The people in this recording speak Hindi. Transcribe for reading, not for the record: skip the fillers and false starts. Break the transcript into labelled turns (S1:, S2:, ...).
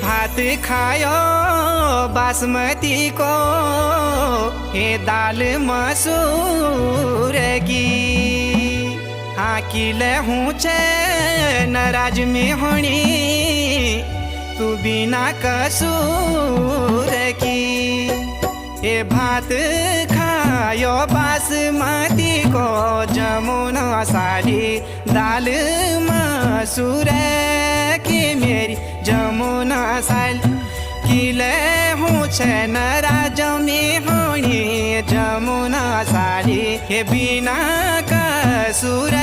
S1: भात खायो बासमती को, हे दाल मसूर की। हाकिल हूँ छे नाराज में होनी, तू बिना कसूर की। हे भात खायो बासमती को, जमुना साली दाल मसूर की। मेरी जमुना साली किले हूँ छे नाराज में होनी, जमुना साली हे बिना कसूर